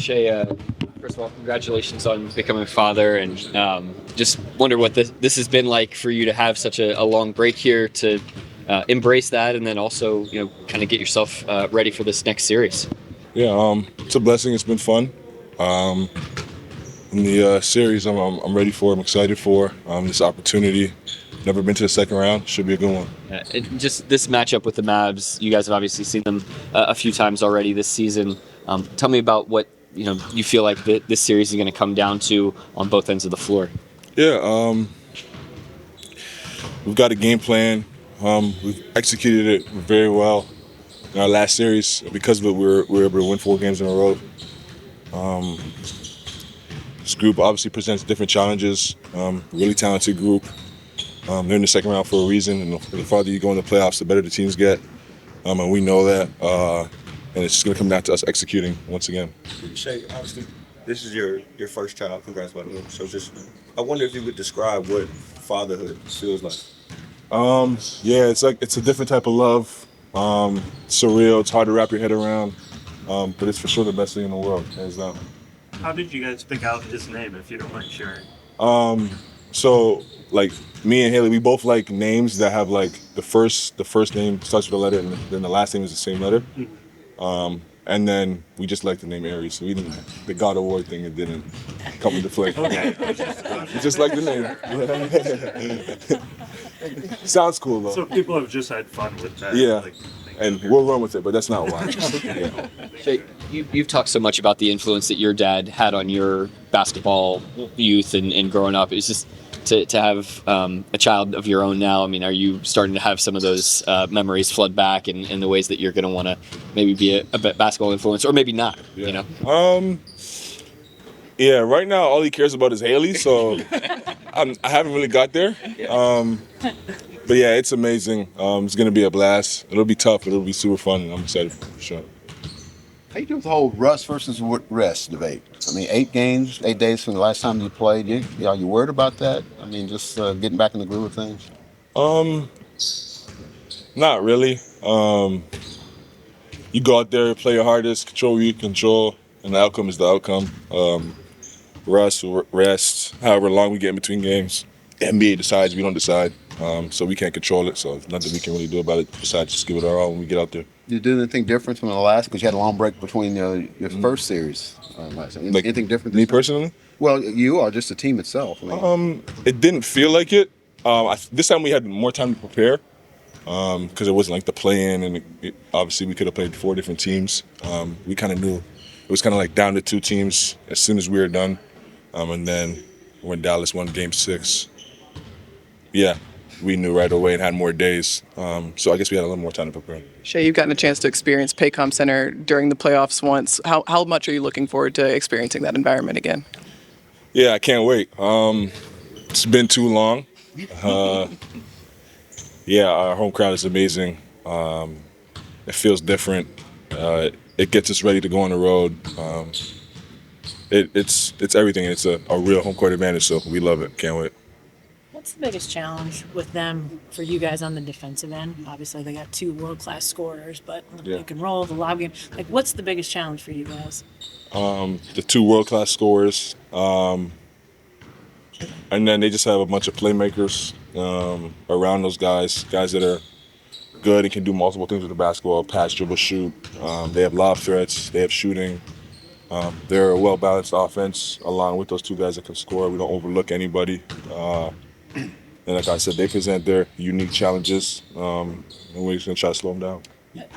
Shai, first of all, congratulations on becoming a father, and just wonder what this has been like for you to have such a long break here to embrace that, and then also kind of get yourself ready for this next series. Yeah, it's a blessing. It's been fun. Um, in the series, I'm ready for. I'm excited for this opportunity. Never been to the second round. Should be a good one. Just this matchup with the Mavs, you guys have obviously seen them a few times already this season. Tell me about what you feel like this series is going to come down to on both ends of the floor. Yeah, we've got a game plan. We've executed it very well in our last series. Because of it, we're able to win 4 games in a row. This group obviously presents different challenges. Really talented group. They're in the second round for a reason, and the farther you go in the playoffs, the better the teams get. And we know that. And it's just going to come down to us executing once again. Shai, obviously, this is your first child. Congrats, by the way. So I wonder if you would describe what fatherhood feels like. Yeah, it's a different type of love. Surreal. It's hard to wrap your head around. But it's for sure the best thing in the world, hands down. How did you guys pick out this name, if you don't mind sharing? So like me and Haley, we both like names that have like the first name starts with a letter, and then the last name is the same letter. And then we just like the name Aries. So we didn't the God of War thing. It didn't come into play. We just like the name. Sounds cool though. So people have just had fun with that. Yeah. And we'll run with it, but that's not why. Yeah. Shai, you've talked so much about the influence that your dad had on your basketball youth and growing up. It's just to have a child of your own now. I mean, are you starting to have some of those memories flood back in the ways that you're going to want to maybe be a basketball influence, or maybe not? Yeah. Yeah. Right now, all he cares about is Haley, so I haven't really got there. But yeah, it's amazing. It's going to be a blast. It'll be tough, but it'll be super fun, and I'm excited for sure. How you do with the whole rust versus rest debate? I mean, 8 days from the last time you played. Are you worried about that? I mean, just getting back in the groove of things? Not really. You go out there, play your hardest, control what you control, and the outcome is the outcome. Rest, however long we get in between games. The NBA decides, we don't decide. So we can't control it, so there's nothing we can really do about it besides just give it our all when we get out there. Did you do anything different from the last? Because you had a long break between your first series. Anything different? Me personally? Well, you are just the team itself. It didn't feel like it. This time we had more time to prepare because it wasn't like the play-in, and obviously we could have played 4 different teams. We kind of knew it was kind of like down to 2 teams as soon as we were done, and then when Dallas won Game 6, yeah, we knew right away and had more days. So I guess we had a little more time to prepare. Shai, you've gotten a chance to experience Paycom Center during the playoffs once. How much are you looking forward to experiencing that environment again? Yeah, I can't wait. It's been too long. Yeah, our home crowd is amazing. It feels different. It gets us ready to go on the road. It's everything. It's a real home court advantage, so we love it. Can't wait. What's the biggest challenge with them for you guys on the defensive end? Obviously, they got 2 world-class scorers, but the pick and roll, the lob game. Like, what's the biggest challenge for you guys? The 2 world-class scorers, and then they just have a bunch of playmakers around those guys that are good and can do multiple things with the basketball: pass, dribble, shoot. They have lob threats. They have shooting. They're a well-balanced offense along with those 2 guys that can score. We don't overlook anybody. And like I said, they present their unique challenges, and we're just going to try to slow them down.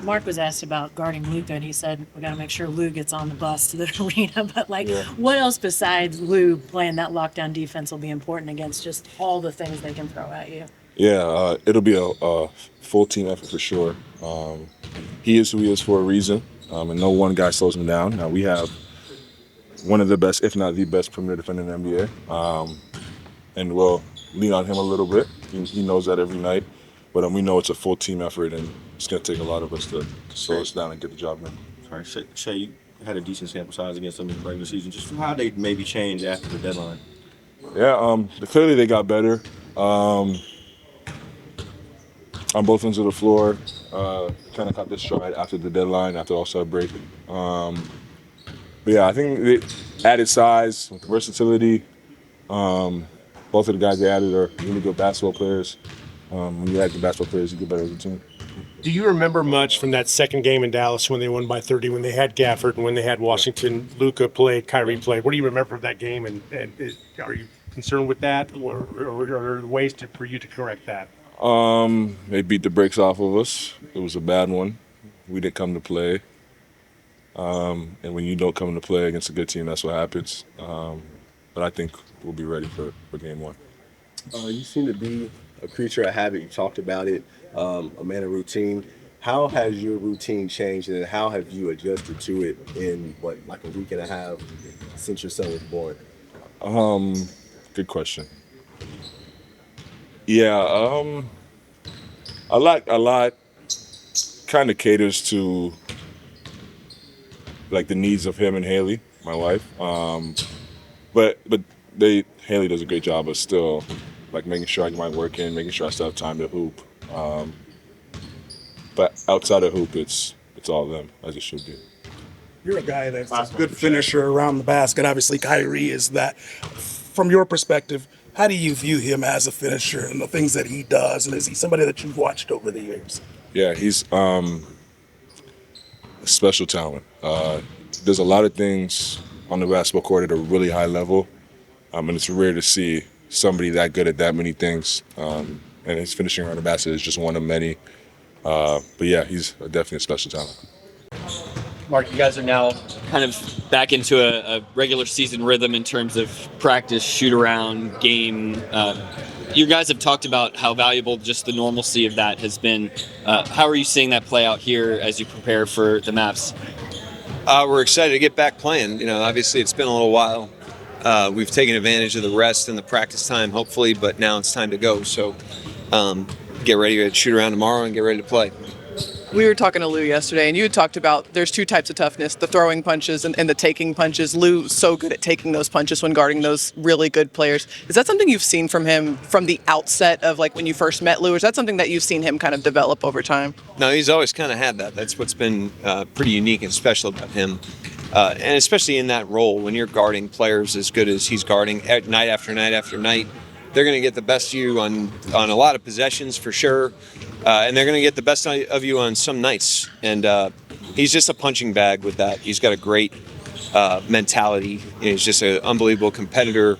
Mark was asked about guarding Luka, and he said, we got to make sure Lou gets on the bus to the arena. But, what else besides Lou playing that lockdown defense will be important against just all the things they can throw at you? Yeah, it'll be a full team effort for sure. He is who he is for a reason, and no one guy slows him down. Now, we have one of the best, if not the best, perimeter defender in the NBA. And we'll lean on him a little bit. He knows that every night. But we know it's a full team effort, and it's going to take a lot of us to slow us down and get the job done. All right, Shai, you had a decent sample size against them in the regular season. Just how they maybe changed after the deadline? Yeah, clearly they got better on both ends of the floor. Kind of caught this stride after the deadline, after All-Star break. But yeah, I think the added size, versatility. Both of the guys they added are really good basketball players. When you add the basketball players, you get better as a team. Do you remember much from that second game in Dallas when they won by 30, when they had Gafford and when they had Washington, Luka played, Kyrie played? What do you remember of that game, and are you concerned with that, or are there ways for you to correct that? They beat the brakes off of us. It was a bad one. We didn't come to play. And when you don't come to play against a good team, that's what happens. But I think we'll be ready for game one. You seem to be a creature of habit. You talked about it, a man of routine. How has your routine changed, and how have you adjusted to it in like a week and a half since your son was born? Good question. Yeah, a lot kind of caters to like the needs of him and Haley, my wife. But Haley does a great job of still like making sure I get my work in, making sure I still have time to hoop. But outside of hoop, it's all them, as it should be. You're a guy that's a good finisher around the basket. Obviously, Kyrie is that. From your perspective, how do you view him as a finisher and the things that he does? And is he somebody that you've watched over the years? Yeah, he's a special talent. There's a lot of things on the basketball court at a really high level, and it's rare to see somebody that good at that many things. And his finishing around the basket is just one of many. But yeah, he's definitely a special talent. Mark, you guys are now kind of back into a regular season rhythm in terms of practice, shoot around, game. You guys have talked about how valuable just the normalcy of that has been. How are you seeing that play out here as you prepare for the Mavs? We're excited to get back playing. You know, obviously it's been a little while. We've taken advantage of the rest and the practice time, hopefully, but now it's time to go. So get ready to shoot around tomorrow and get ready to play. We were talking to Lou yesterday, and you had talked about there's two types of toughness, the throwing punches and the taking punches. Lou's so good at taking those punches when guarding those really good players. Is that something you've seen from him from the outset of like when you first met Lou, or is that something that you've seen him kind of develop over time? No, he's always kind of had that. That's what's been pretty unique and special about him. And especially in that role, when you're guarding players as good as he's guarding night after night after night, they're going to get the best of you on a lot of possessions for sure. And they're going to get the best of you on some nights. And he's just a punching bag with that. He's got a great mentality. He's just an unbelievable competitor.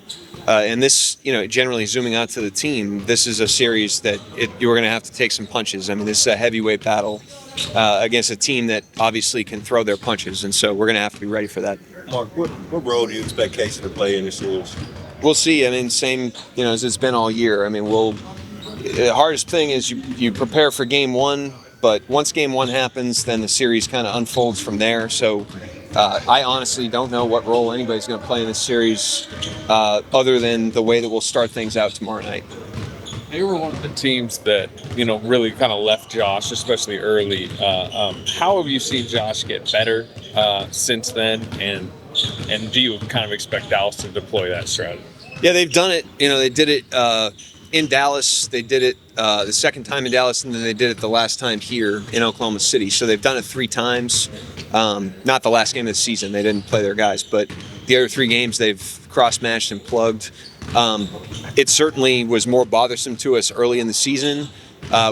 And this, generally zooming out to the team, this is a series that you're going to have to take some punches. I mean, this is a heavyweight battle against a team that obviously can throw their punches. And so we're going to have to be ready for that. Mark, what role do you expect Casey to play in this series? We'll see. I mean, same, as it's been all year. I mean, the hardest thing is you prepare for game one, but once game one happens, then the series kind of unfolds from there. So I honestly don't know what role anybody's going to play in this series other than the way that we'll start things out tomorrow night. They were one of the teams that, really kind of left Josh, especially early. How have you seen Josh get better since then? And do you kind of expect Dallas to deploy that strategy? Yeah, they've done it. They did it in Dallas. They did it the second time in Dallas, and then they did it the last time here in Oklahoma City. So they've done it 3 times. Not the last game of the season. They didn't play their guys. But the other 3 games, they've cross-matched and plugged. It certainly was more bothersome to us early in the season.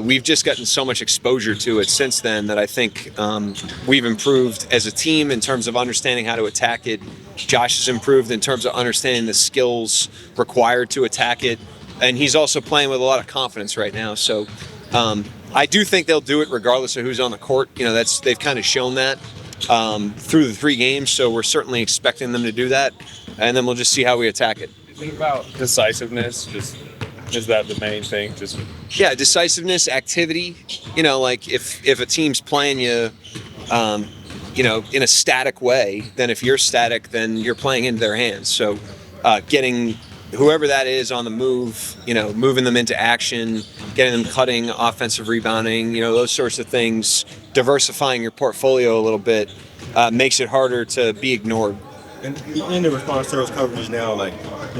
We've just gotten so much exposure to it since then that I think we've improved as a team in terms of understanding how to attack it. Josh has improved in terms of understanding the skills required to attack it. And he's also playing with a lot of confidence right now. So I do think they'll do it regardless of who's on the court. They've kind of shown that through the 3 games. So we're certainly expecting them to do that. And then we'll just see how we attack it. Think about decisiveness. Is that the main thing? Yeah, decisiveness, activity. Like if a team's playing you, in a static way, then if you're static, then you're playing into their hands. So getting whoever that is on the move, moving them into action, getting them cutting, offensive rebounding, those sorts of things, diversifying your portfolio a little bit makes it harder to be ignored. And in the response to those coverages now, like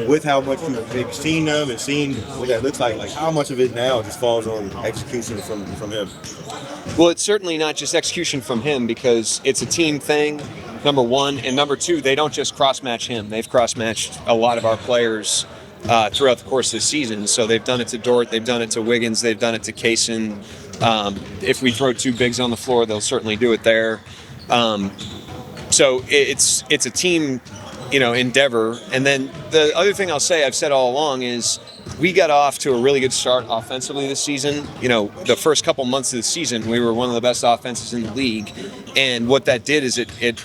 with how much you've maybe seen them and seen what that looks like how much of it now just falls on execution from him? Well, it's certainly not just execution from him because it's a team thing. number one. And number two, they don't just cross-match him. They've cross-matched a lot of our players throughout the course of the season. So they've done it to Dort, they've done it to Wiggins, they've done it to Kaysen. If we throw two bigs on the floor, they'll certainly do it there. So it's a team, endeavor. And then the other thing I'll say, I've said all along, is we got off to a really good start offensively this season. The first couple months of the season, we were one of the best offenses in the league. And what that did is it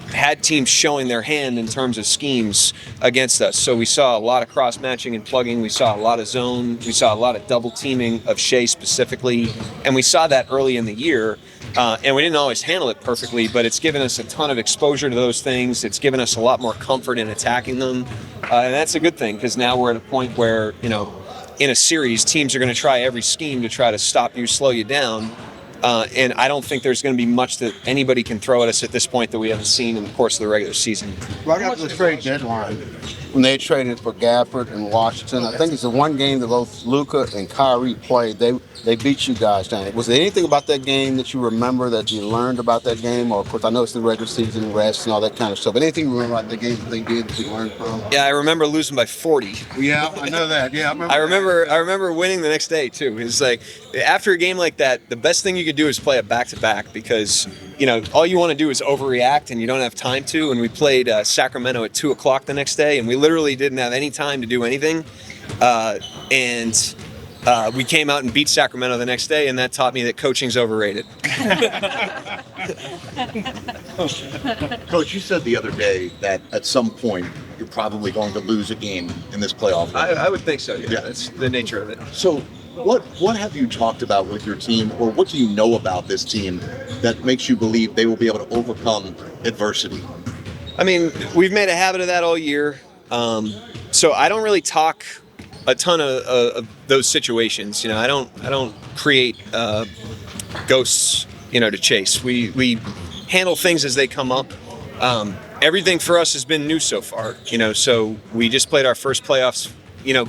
had teams showing their hand in terms of schemes against us. So we saw a lot of cross-matching and plugging. We saw a lot of zone. We saw a lot of double teaming of Shai specifically. And we saw that early in the year. And we didn't always handle it perfectly, but it's given us a ton of exposure to those things. It's given us a lot more comfort in attacking them. And that's a good thing, because now we're at a point where, in a series, teams are going to try every scheme to try to stop you, slow you down. And I don't think there's going to be much that anybody can throw at us at this point that we haven't seen in the course of the regular season. Right after the trade deadline, when they traded for Gafford and Washington, I think it's the one game that both Luka and Kyrie played. They beat you guys down. Was there anything about that game that you remember that you learned about that game? Or, of course, I know it's the regular season, rest, and all that kind of stuff. But anything you remember about the game that they did that you learned from? Yeah, I remember losing by 40. Yeah, I know that. Yeah, I remember winning the next day too. It's like, after a game like that, the best thing you could do is play it back-to-back, because all you want to do is overreact and you don't have time to. And we played Sacramento at 2:00 the next day, and we literally didn't have any time to do anything. We came out and beat Sacramento the next day, and that taught me that coaching's overrated. Coach, you said the other day that at some point you're probably going to lose a game in this playoff. I would think so. Yeah, that's the nature of it. So what have you talked about with your team, or what do you know about this team that makes you believe they will be able to overcome adversity? I mean, we've made a habit of that all year. So I don't really talk a ton of those situations. I don't create ghosts, to chase. We handle things as they come up. Everything for us has been new so far. So we just played our first playoffs,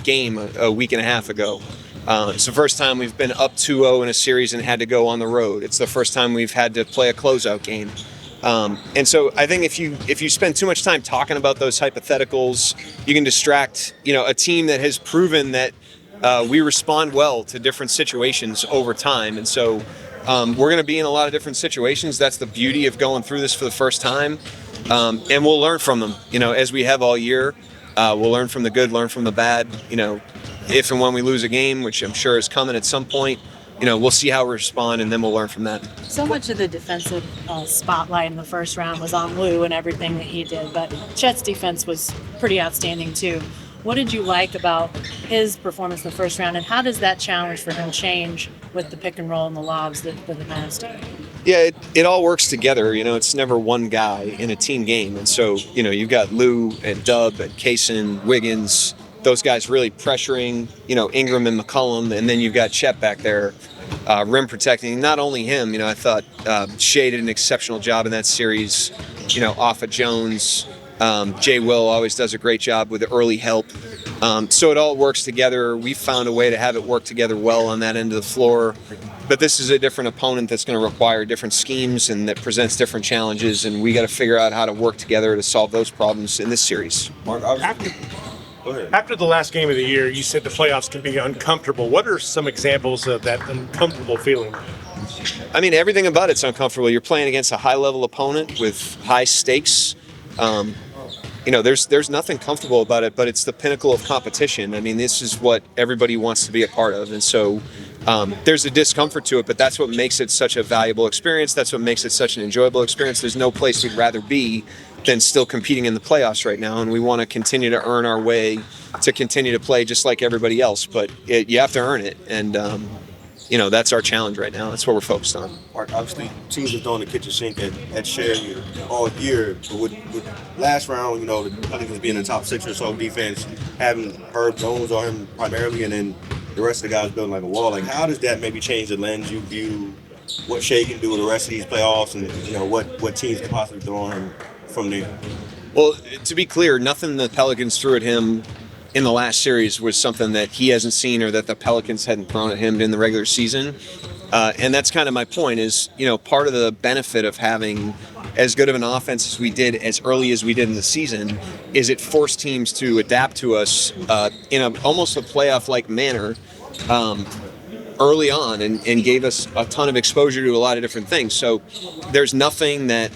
game a week and a half ago. It's the first time we've been up 2-0 in a series and had to go on the road. It's the first time we've had to play a closeout game. And so I think if you spend too much time talking about those hypotheticals, you can distract, a team that has proven that we respond well to different situations over time. And so we're going to be in a lot of different situations. That's the beauty of going through this for the first time. And we'll learn from them, as we have all year. We'll learn from the good, learn from the bad. If and when we lose a game, which I'm sure is coming at some point, we'll see how we respond, and then we'll learn from that. So much of the defensive spotlight in the first round was on Lou and everything that he did, but Chet's defense was pretty outstanding too. What did you like about his performance in the first round, and how does that challenge for him change with the pick and roll and the lobs that the Mavs do? Yeah, it all works together. It's never one guy in a team game. And so, you've got Lou and Dub and Kaysen, Wiggins, those guys really pressuring, Ingram and McCollum. And then you've got Chet back there, rim protecting. Not only him, I thought Shai did an exceptional job in that series, off of Jones. Jay Will always does a great job with the early help. So it all works together. We found a way to have it work together well on that end of the floor. But this is a different opponent that's going to require different schemes and that presents different challenges, and we got to figure out how to work together to solve those problems in this series. Mark, After the last game of the year, you said the playoffs can be uncomfortable. What are some examples of that uncomfortable feeling? I mean, everything about it's uncomfortable. You're playing against a high-level opponent with high stakes. There's nothing comfortable about it, but it's the pinnacle of competition. I mean, this is what everybody wants to be a part of. And so there's a discomfort to it, but that's what makes it such a valuable experience. That's what makes it such an enjoyable experience. There's no place we'd rather be than still competing in the playoffs right now. And we want to continue to earn our way to continue to play just like everybody else. But you have to earn it. And, that's our challenge right now. That's what we're focused on. Mark, obviously, teams have thrown the kitchen sink at Shai all year. But with last round, I think it was being in the top 6 or so defense, having Herb Jones on him primarily, and then the rest of the guys building like a wall. Like, how does that maybe change the lens you view what Shai can do with the rest of these playoffs, and what teams can possibly throw on him from there? Well, to be clear, nothing the Pelicans threw at him in the last series was something that he hasn't seen or that the Pelicans hadn't thrown at him in the regular season. And that's kind of my point is, part of the benefit of having as good of an offense as we did as early as we did in the season is it forced teams to adapt to us in almost a playoff-like manner early on and gave us a ton of exposure to a lot of different things. So there's nothing that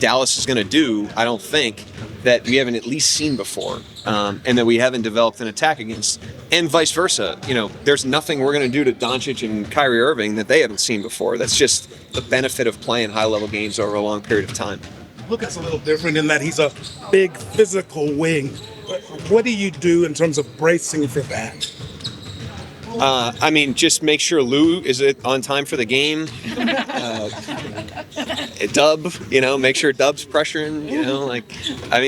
Dallas is going to do, I don't think, that we haven't at least seen before, and that we haven't developed an attack against, and vice versa. There's nothing we're going to do to Doncic and Kyrie Irving that they haven't seen before. That's just the benefit of playing high-level games over a long period of time. Luka's a little different in that he's a big physical wing. What do you do in terms of bracing for that? Just make sure Lou is on time for the game. Dub, make sure Dub's pressuring.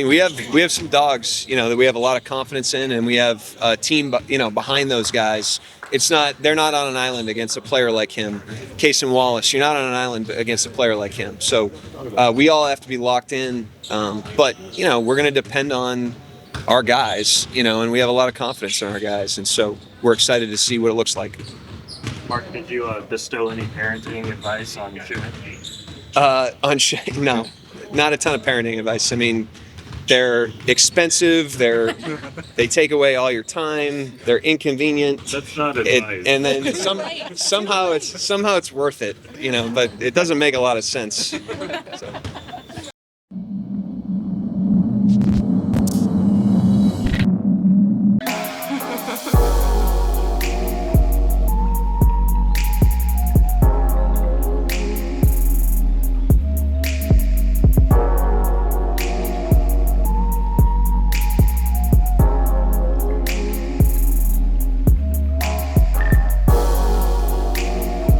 We have some dogs, that we have a lot of confidence in, and we have a team, behind those guys. They're not on an island against a player like him. Case and Wallace, you're not on an island against a player like him. So we all have to be locked in. But we're going to depend on our guys, and we have a lot of confidence in our guys, and so we're excited to see what it looks like. Mark, did you bestow any parenting advice on shooting? On Shai, no, not a ton of parenting advice. They're expensive. They take away all your time. They're inconvenient. That's not advice. And then somehow it's worth it, but it doesn't make a lot of sense. So.